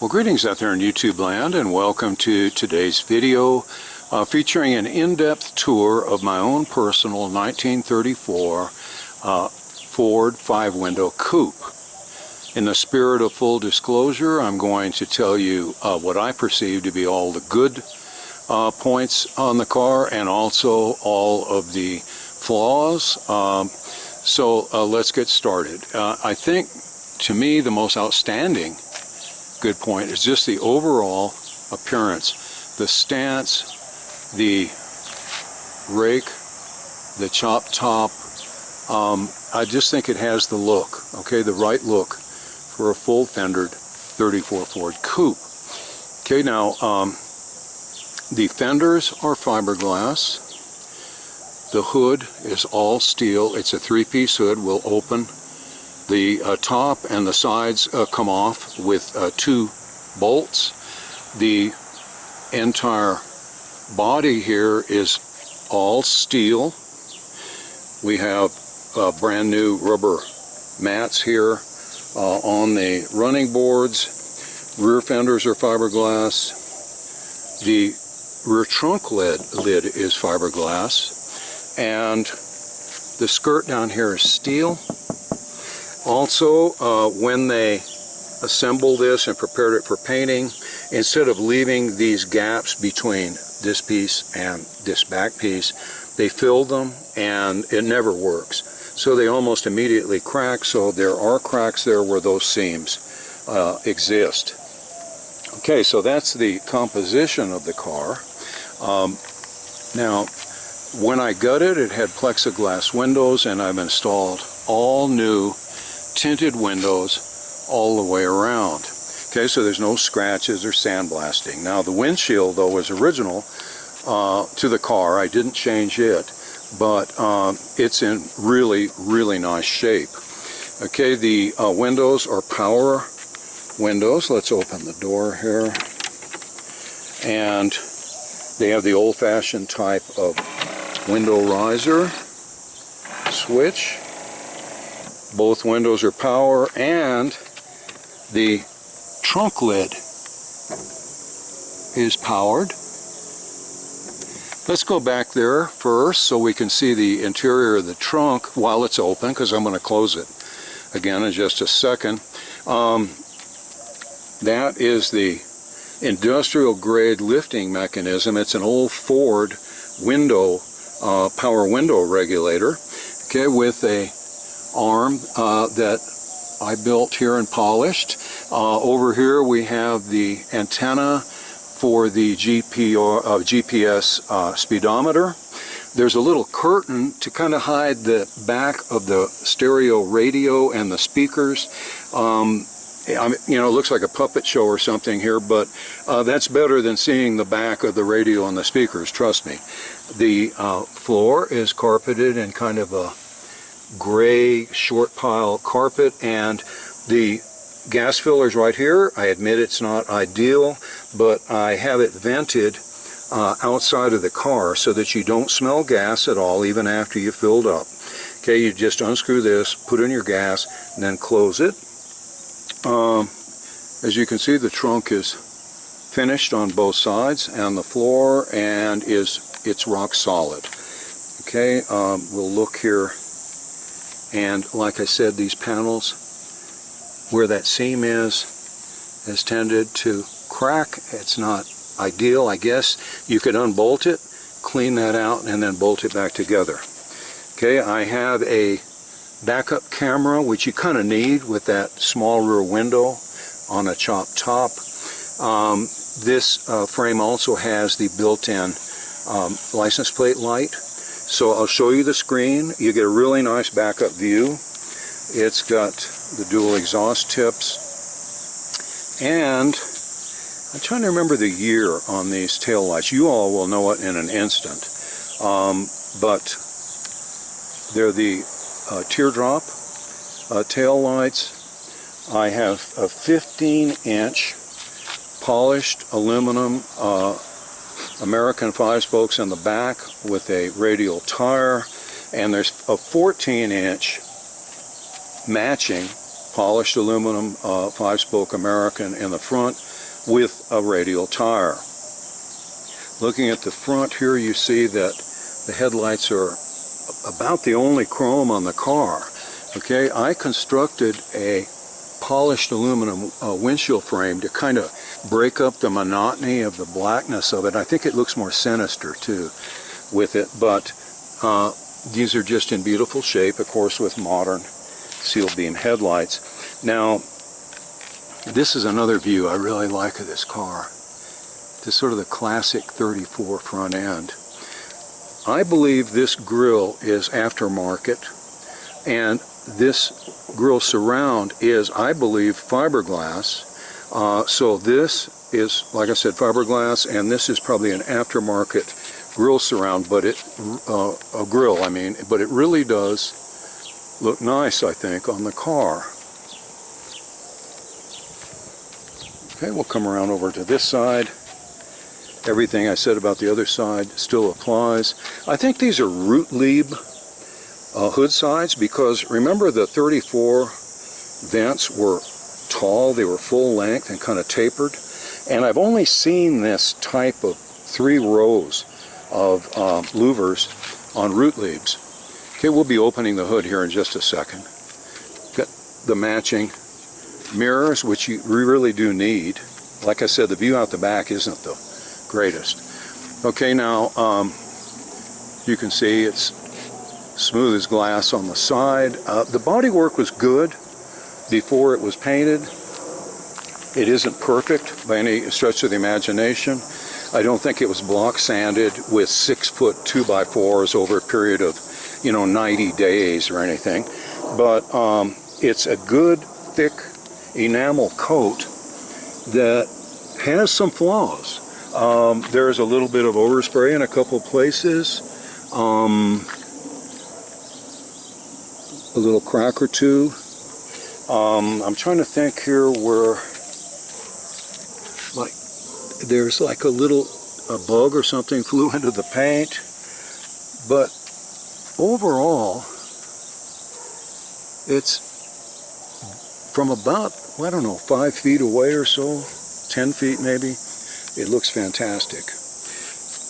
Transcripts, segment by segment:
Well, greetings out there in YouTube land, and welcome to today's video featuring an in-depth tour of my own personal 1934 Ford 5-window coupe. In the spirit of full disclosure, I'm going to tell you what I perceive to be all the good points on the car and also all of the flaws. So let's get started. I think, to me, the most outstanding good point is just the overall appearance, the stance, the rake, the chop top. I just think it has the look, okay, the right look for a full fendered 34 Ford coupe. Okay, now the fenders are fiberglass. The hood is all steel. It's a three-piece hood. Will open. The top and the sides come off with 2 bolts. The entire body here is all steel. We have brand new rubber mats here on the running boards. Rear fenders are fiberglass. The rear trunk lid is fiberglass, and the skirt down here is steel. Also, when they assembled this and prepared it for painting, instead of leaving these gaps between this piece and this back piece, they filled them, and it never works. So they almost immediately crack, so there are cracks there where those seams exist. Okay, so that's the composition of the car. Now, when I got it, it had plexiglass windows, and I've installed all new tinted windows all the way around. Okay, so there's no scratches or sandblasting. Now, the windshield, though, was original to the car. I didn't change it, but it's in really nice shape. Okay, the windows are power windows. Let's open the door here. And they have the old-fashioned type of window riser switch. Both windows are power, and the trunk lid is powered. Let's go back there first so we can see the interior of the trunk while it's open, because I'm going to close it again in just a second. That is the industrial grade lifting mechanism. It's an old Ford window, power window regulator, okay, with a arm that I built here and polished. Over here we have the antenna for the GPS speedometer. There's a little curtain to kind of hide the back of the stereo radio and the speakers. You know, it looks like a puppet show or something here, but that's better than seeing the back of the radio and the speakers, trust me. The floor is carpeted in kind of a gray short pile carpet, and the gas filler's right here. I admit it's not ideal, but I have it vented outside of the car so that you don't smell gas at all even after you filled up. Okay, you just unscrew this, put in your gas, and then close it. As you can see, the trunk is finished on both sides and the floor, and it's rock solid. Okay, we'll look here. And like I said, these panels, where that seam is tended to crack. It's not ideal, I guess. You could unbolt it, clean that out, and then bolt it back together. Okay, I have a backup camera, which you kind of need with that small rear window on a chop top. This frame also has the built-in license plate light. So I'll show you the screen. You get a really nice backup view. It's got the dual exhaust tips. And I'm trying to remember the year on these taillights. You all will know it in an instant. But they're the teardrop taillights. I have a 15-inch polished aluminum American 5-spokes in the back with a radial tire, and there's a 14-inch matching polished aluminum 5-spoke American in the front with a radial tire. Looking at the front here, you see that the headlights are about the only chrome on the car. Okay, I constructed a polished aluminum windshield frame to kind of break up the monotony of the blackness of it. I think it looks more sinister too with it, but these are just in beautiful shape, of course, with modern seal beam headlights. Now, this is another view I really like of this car. This sort of the classic 34 front end. I believe this grille is aftermarket, and this grille surround is, I believe, fiberglass. So this is, like I said, fiberglass, and this is probably an aftermarket grille surround, but it a grille, I mean, but it really does look nice, I think, on the car. Okay, we'll come around over to this side. Everything I said about the other side still applies. I think these are root leaf hood sides, because remember the 34 vents were tall, they were full length and kind of tapered, and I've only seen this type of 3 rows of louvers on root leaves. Okay, we'll be opening the hood here in just a second. Got the matching mirrors, which you really do need. Like I said, the view out the back isn't the greatest. Okay, now you can see it's smooth as glass on the side. The bodywork was good before it was painted. It isn't perfect by any stretch of the imagination. I don't think it was block sanded with 6-foot 2x4s over a period of 90 days or anything, but it's a good thick enamel coat that has some flaws. There's a little bit of overspray in a couple places, a little crack or two. I'm trying to think here where, like, there's like a bug or something flew into the paint, but overall it's from about, I don't know, 5 feet away or so, 10 feet maybe. It looks fantastic.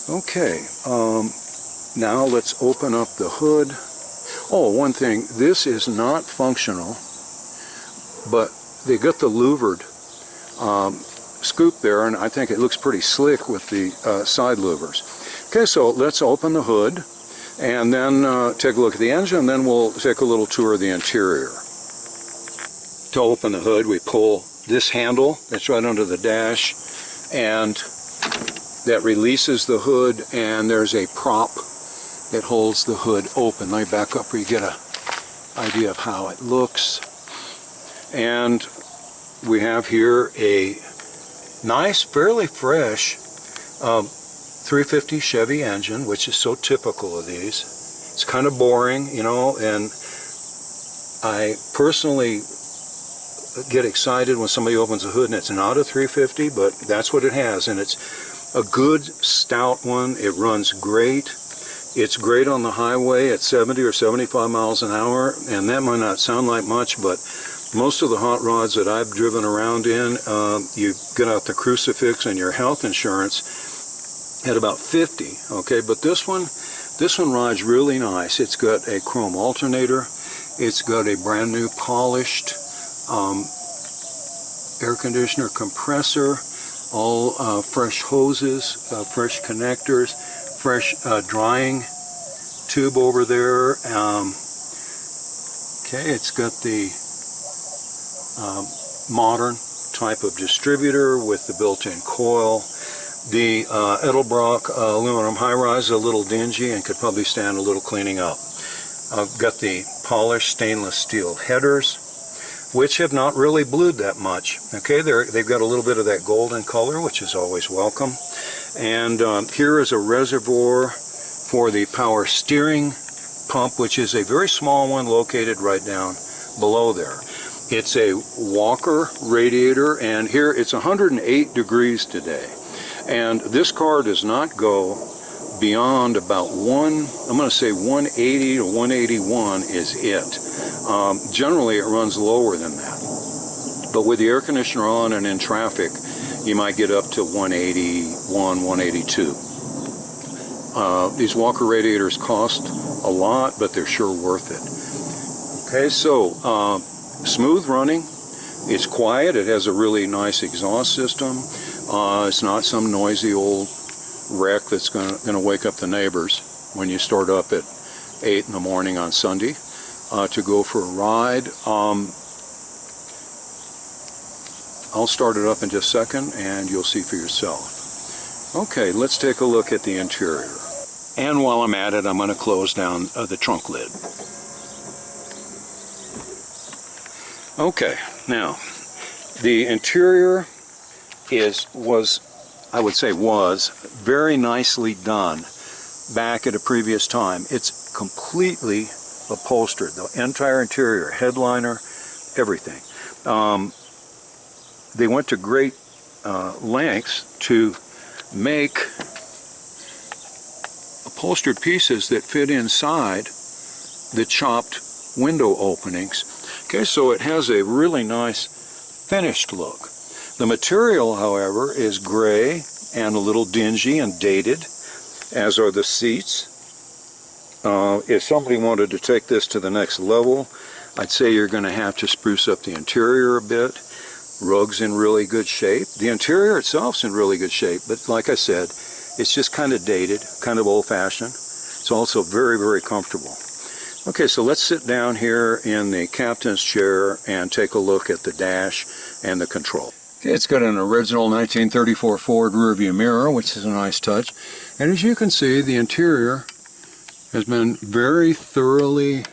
Okay, now let's open up the hood. Oh, one thing, this is not functional, but they got the louvered scoop there, and I think it looks pretty slick with the side louvers. Okay, so let's open the hood and then take a look at the engine, and then we'll take a little tour of the interior. To open the hood, we pull this handle that's right under the dash, and that releases the hood, and there's a prop that holds the hood open. Let me back up where you get an idea of how it looks. And we have here a nice, fairly fresh 350 Chevy engine, which is so typical of these. It's kind of boring, and I personally get excited when somebody opens a hood and it's not a 350, but that's what it has, and it's a good stout one. It runs great. It's great on the highway at 70 or 75 miles an hour, and that might not sound like much, but most of the hot rods that I've driven around in, you get out the crucifix and your health insurance at about 50, okay? But this one rides really nice. It's got a chrome alternator. It's got a brand new polished air conditioner compressor, all fresh hoses, fresh connectors, fresh drying tube over there. Okay, it's got the modern type of distributor with the built-in coil. The Edelbrock aluminum high-rise is a little dingy and could probably stand a little cleaning up. I've got the polished stainless steel headers, which have not really blued that much. Okay, they've got a little bit of that golden color, which is always welcome. And here is a reservoir for the power steering pump, which is a very small one located right down below there. It's a Walker radiator, and here it's 108 degrees today. And this car does not go beyond about I'm going to say 180 to 181 is it. Generally it runs lower than that. But with the air conditioner on and in traffic, you might get up to 181, 182. These Walker radiators cost a lot, but they're sure worth it. Okay, so smooth running. It's quiet. It has a really nice exhaust system. It's not some noisy old wreck that's going to wake up the neighbors when you start up at 8 in the morning on Sunday to go for a ride. I'll start it up in just a second and you'll see for yourself. Okay, let's take a look at the interior. And while I'm at it, I'm going to close down the trunk lid. Okay, now the interior was very nicely done back at a previous time. It's completely upholstered, the entire interior, headliner, everything. They went to great lengths to make upholstered pieces that fit inside the chopped window openings. Okay, so it has a really nice finished look. The material, however, is gray and a little dingy and dated, as are the seats. If somebody wanted to take this to the next level, I'd say you're going to have to spruce up the interior a bit. Rug's in really good shape. The interior itself's in really good shape, but like I said, it's just kind of dated, kind of old-fashioned. It's also very, very comfortable. Okay, so let's sit down here in the captain's chair and take a look at the dash and the control. Okay, it's got an original 1934 Ford rearview mirror, which is a nice touch. And as you can see, the interior has been very thoroughly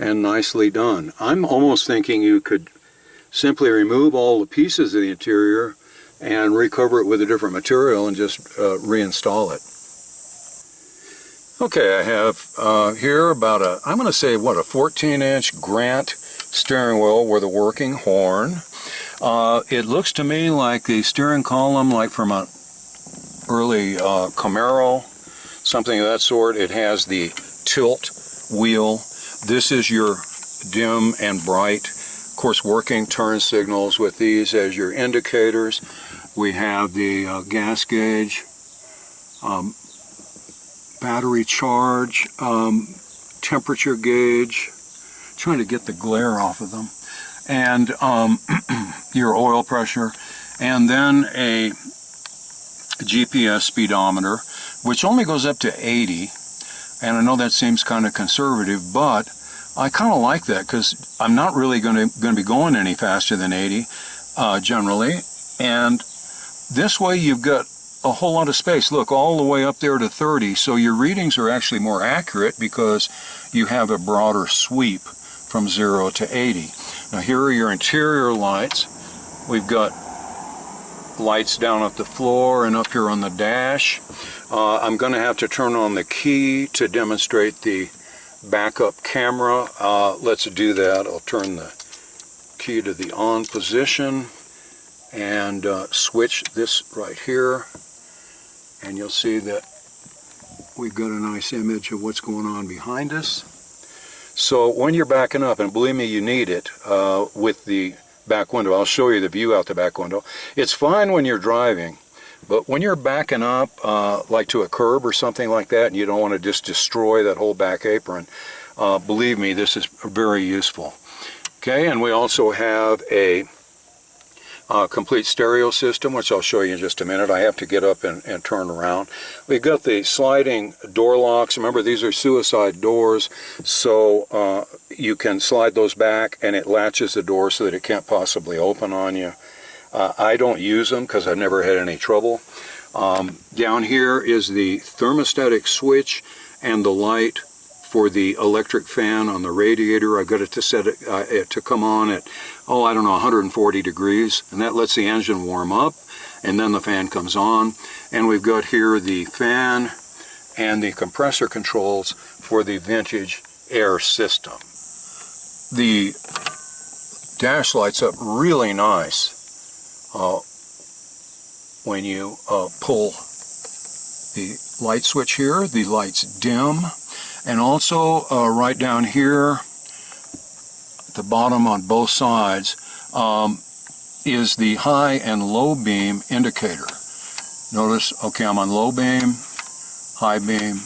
and nicely done. I'm almost thinking you could simply remove all the pieces of the interior and recover it with a different material and just reinstall it. Okay, I have here about I'm going to say, what, a 14-inch Grant steering wheel with a working horn. It looks to me like the steering column, like from an early Camaro, something of that sort. It has the tilt wheel. This is your dim and bright. Of course, working turn signals with these as your indicators. We have the gas gauge, battery charge, temperature gauge, trying to get the glare off of them, and your oil pressure, and then a GPS speedometer, which only goes up to 80, and I know that seems kind of conservative, but I kind of like that because I'm not really going to be going any faster than 80 generally, and this way you've got a whole lot of space. Look, all the way up there to 30, so your readings are actually more accurate because you have a broader sweep from 0 to 80. Now here are your interior lights. We've got lights down at the floor and up here on the dash. I'm going to have to turn on the key to demonstrate the backup camera. Let's do that. I'll turn the key to the on position and switch this right here, and you'll see that we've got a nice image of what's going on behind us. So when you're backing up, and believe me, you need it with the back window. I'll show you the view out the back window. It's fine when you're driving, but when you're backing up like to a curb or something like that, and you don't want to just destroy that whole back apron, believe me, this is very useful. Okay, and we also have a complete stereo system, which I'll show you in just a minute. I have to get up and turn around. We've got the sliding door locks. Remember, these are suicide doors, so you can slide those back and it latches the door so that it can't possibly open on you. I don't use them because I've never had any trouble. Down here is the thermostatic switch and the light for the electric fan on the radiator. I've got it to set it to come on at, oh, I don't know, 140 degrees, and that lets the engine warm up, and then the fan comes on. And we've got here the fan and the compressor controls for the vintage air system. The dash lights up really nice when you pull the light switch here. The lights dim. And also right down here at the bottom on both sides, is the high and low beam indicator. Notice, okay, I'm on low beam, high beam,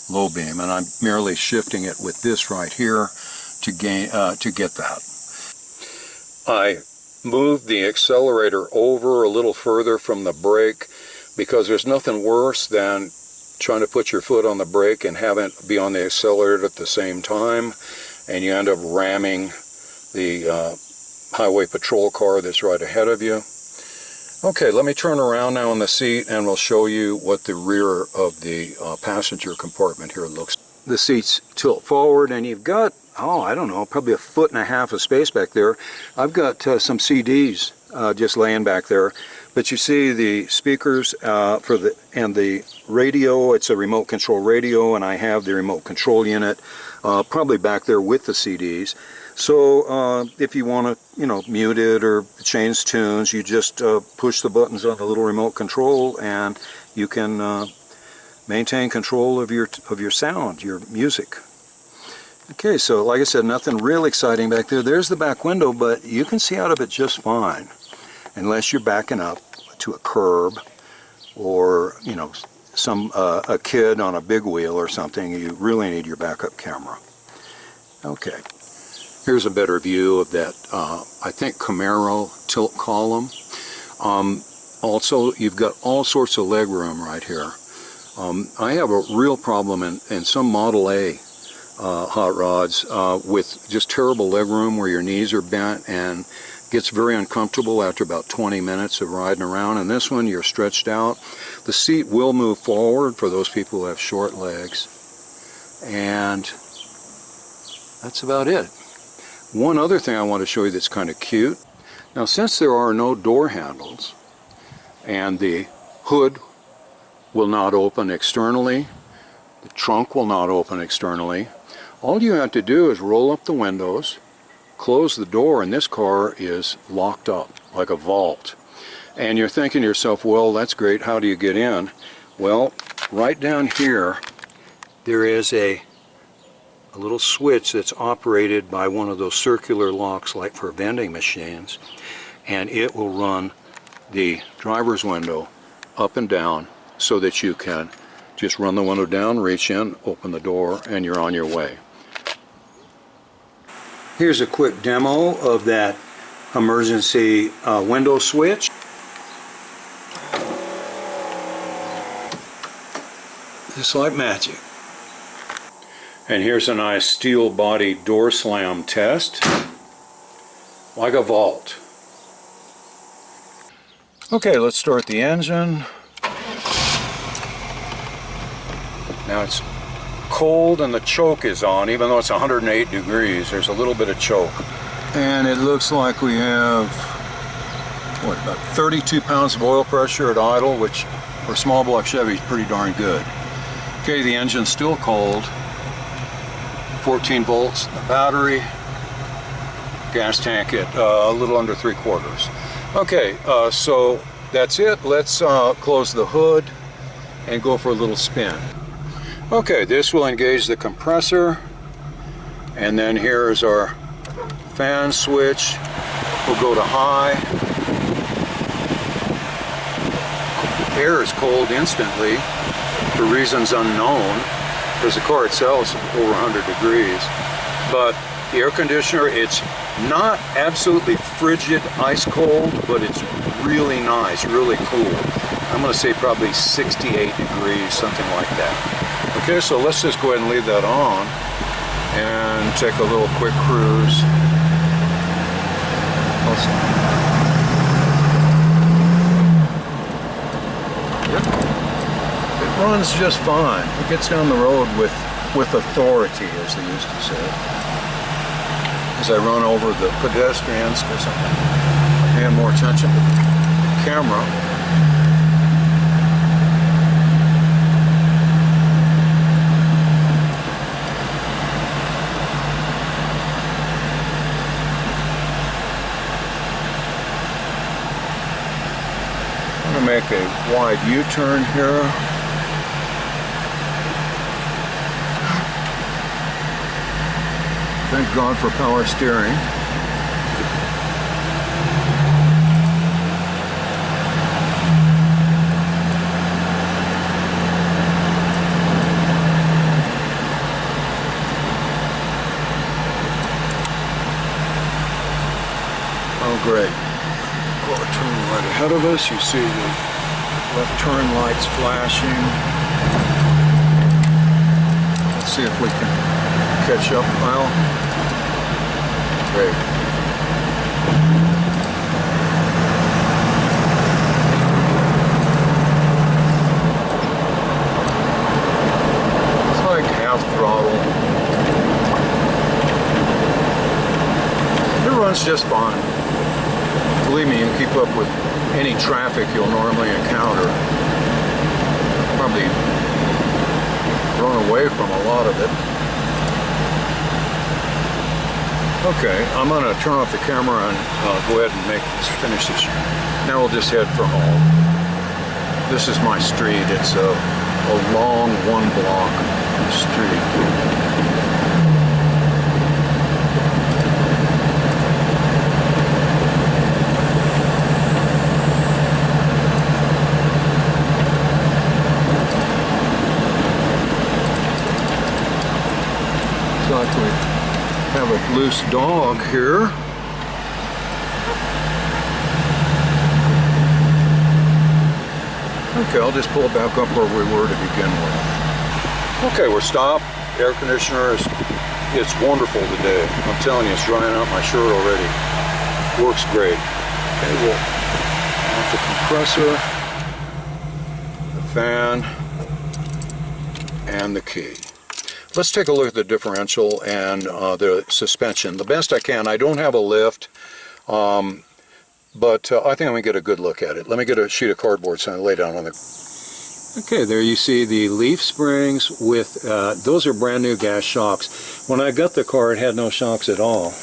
low beam, and I'm merely shifting it with this right here to get that. I moved the accelerator over a little further from the brake because there's nothing worse than trying to put your foot on the brake and have it be on the accelerator at the same time, and you end up ramming the highway patrol car that's right ahead of you. Okay, let me turn around now on the seat and we'll show you what the rear of the passenger compartment here looks. The seats tilt forward and you've got, oh, I don't know, probably 1.5 feet of space back there. I've got some CDs just laying back there, but you see the speakers and the radio. It's a remote control radio, and I have the remote control unit probably back there with the CDs. So if you want to, mute it or change tunes, you just push the buttons on the little remote control, and you can maintain control of your sound, your music. Okay, so like I said, nothing real exciting back there. There's the back window, but you can see out of it just fine, unless you're backing up to a curb or, a kid on a big wheel or something. You really need your backup camera. Okay, here's a better view of that, I think, Camaro tilt column. Also, you've got all sorts of leg room right here. I have a real problem in some Model A hot rods with just terrible leg room where your knees are bent and gets very uncomfortable after about 20 minutes of riding around. And this one, you're stretched out. The seat will move forward for those people who have short legs. And that's about it. One other thing I want to show you that's kind of cute. Now, since there are no door handles and the hood will not open externally, the trunk will not open externally, all you have to do is roll up the windows, close the door, and this car is locked up like a vault. And you're thinking to yourself, well, that's great, how do you get in? Well, right down here there is a little switch that's operated by one of those circular locks like for vending machines, and it will run the driver's window up and down so that you can just run the window down, reach in, open the door, and you're on your way. Here's a quick demo of that emergency window switch. Just like magic. And here's a nice steel body door slam test, like a vault. Okay, let's start the engine. Now it's cold and the choke is on, even though it's 108 degrees, there's a little bit of choke. And it looks like we have, what, about 32 pounds of oil pressure at idle, which for a small block Chevy is pretty darn good. Okay, the engine's still cold. 14 volts in the battery. Gas tank at a little under 3/4. Okay, so that's it. Let's close the hood and go for a little spin. Okay, this will engage the compressor, and then here is our fan switch. We'll go to high. Air is cold instantly for reasons unknown, because the car itself is over 100 degrees. But the air conditioner, it's not absolutely frigid, ice cold, but it's really nice, really cool. I'm going to say probably 68 degrees, something like that. Okay, so let's just go ahead and leave that on and take a little quick cruise. Yep. It runs just fine. It gets down the road with authority, as they used to say. As I run over the pedestrians, because I'm paying more attention to the camera. Make a wide U-turn here. Thank God for power steering. ahead of us. You see the left turn lights flashing. Let's see if we can catch up. Well, great. It's like half throttle. It runs just fine. Believe me, you can keep up with any traffic you'll normally encounter. Probably run away from a lot of it. Okay, I'm going to turn off the camera and go ahead and finish this. Now we'll just head for home. This is my street. It's a long one-block street. Like we have a loose dog here. Okay, I'll just pull it back up where we were to begin with. Okay, we're stopped. Air conditioner it's wonderful today. I'm telling you, it's drying out my shirt already. Works great. Okay, we'll off the compressor, the fan, and the key. Let's take a look at the differential and the suspension. The best I can. I don't have a lift, but I think I'm going to get a good look at it. Let me get a sheet of cardboard so I lay down on the... Okay, there you see the leaf springs with, those are brand new gas shocks. When I got the car, it had no shocks at all,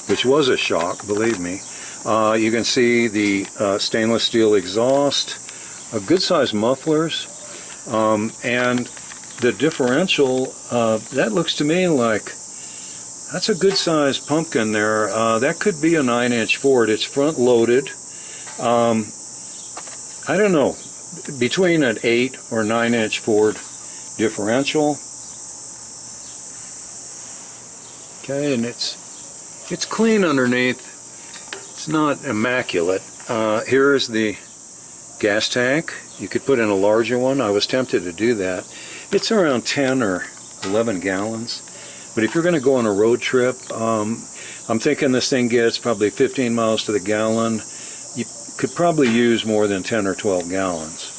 which was a shock, believe me. You can see the stainless steel exhaust, good sized mufflers, and the differential, that looks to me like that's a good sized pumpkin there. That could be a 9-inch Ford. It's front loaded. I don't know, between an 8 or 9-inch Ford differential. Okay, and it's clean underneath. It's not immaculate. Here's the gas tank. You could put in a larger one. I was tempted to do that. It's around 10 or 11 gallons. But if you're going to go on a road trip, I'm thinking this thing gets probably 15 miles to the gallon. You could probably use more than 10 or 12 gallons.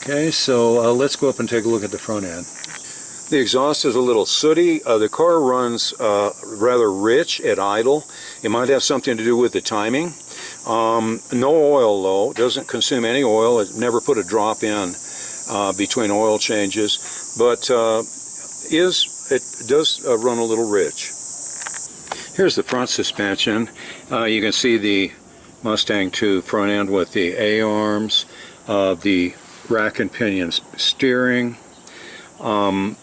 Okay, so let's go up and take a look at the front end. The exhaust is a little sooty. The car runs rather rich at idle. It might have something to do with the timing. No oil though. Doesn't consume any oil. It never put a drop in between oil changes, but it does run a little rich. Here's the front suspension. You can see the Mustang 2 front end with the A-arms, the rack and pinion steering. I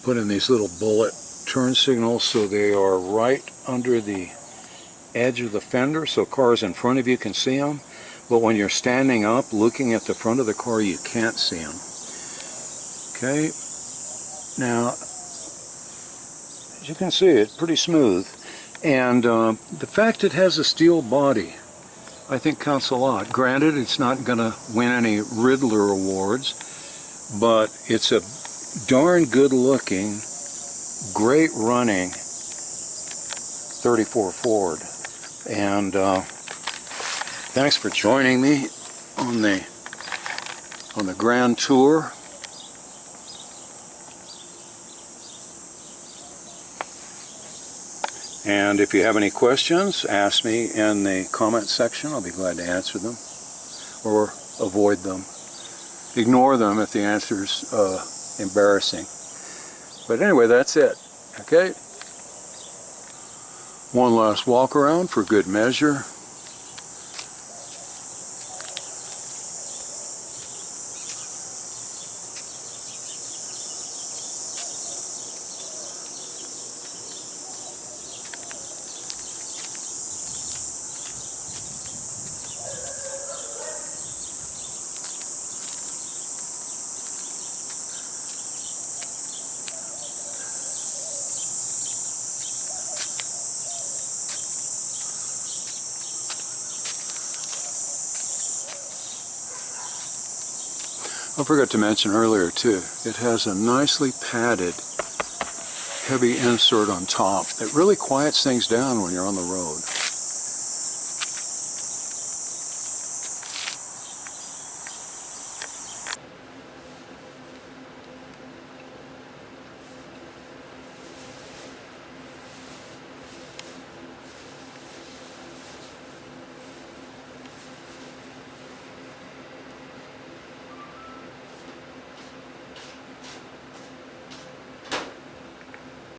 put in these little bullet turn signals so they are right under the edge of the fender so cars in front of you can see them, but when you're standing up looking at the front of the car you can't see them. Okay, now as you can see it's pretty smooth, and the fact it has a steel body I think counts a lot. Granted, it's not going to win any Riddler awards, but it's a darn good looking, great running 34 Ford. And thanks for joining me on the grand tour. And if you have any questions, ask me in the comment section. I'll be glad to answer them or avoid them. Ignore them if the answer's embarrassing. But anyway, that's it. Okay? One last walk around for good measure. I forgot to mention earlier too, it has a nicely padded heavy insert on top that really quiets things down when you're on the road.